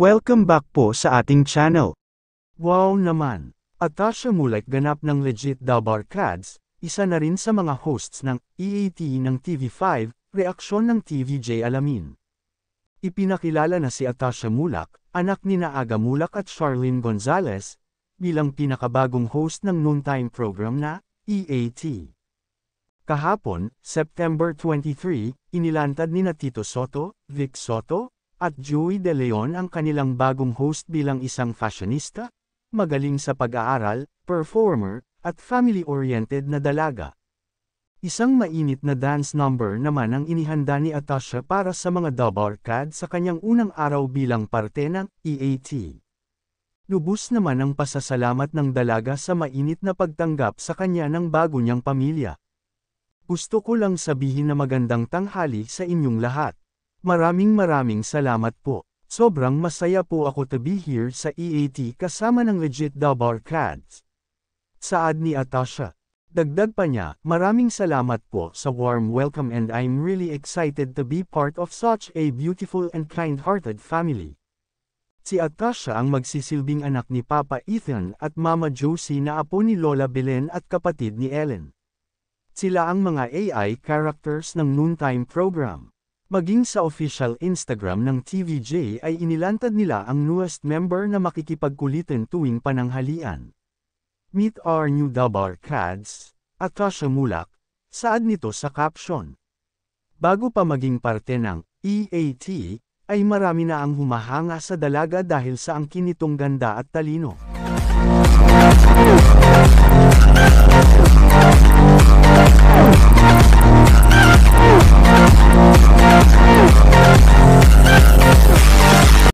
Welcome back po sa ating channel. Wow naman! Atasha Mulek ganap ng legit daw barkads, isa na rin sa mga hosts ng EAT ng TV5, reaksyon ng TVJ Alamin. Ipinakilala na si Atasha Mulak, anak ni Aga Mulak at Charlene Gonzalez, bilang pinakabagong host ng noontime program na EAT. Kahapon, September 23, inilantad ni Tito Soto, Vic Soto, at Joey De Leon ang kanilang bagong host bilang isang fashionista, magaling sa pag-aaral, performer, at family-oriented na dalaga. Isang mainit na dance number naman ang inihanda ni Atasha para sa mga dabarkad sa kanyang unang araw bilang parte ng EAT. Lubos naman ang pasasalamat ng dalaga sa mainit na pagtanggap sa kanya ng bago niyang pamilya. Gusto ko lang sabihin na magandang tanghali sa inyong lahat. Maraming salamat po. Sobrang masaya po ako to be here sa EAT kasama ng legit dabarkads. Saad ni Atasha. Dagdag pa niya, maraming salamat po sa warm welcome and I'm really excited to be part of such a beautiful and kind-hearted family. Si Atasha ang magsisilbing anak ni Papa Ethan at Mama Josie na apo ni Lola Belen at kapatid ni Ellen. Sila ang mga AI characters ng noontime program. Maging sa official Instagram ng TVJ ay inilantad nila ang newest member na makikipagkulitin tuwing pananghalian. Meet our new dabarkads, Atasha Mulak, saad nito sa caption. Bago pa maging parte ng EAT, ay marami na ang humahanga sa dalaga dahil sa angkin nitong ganda at talino.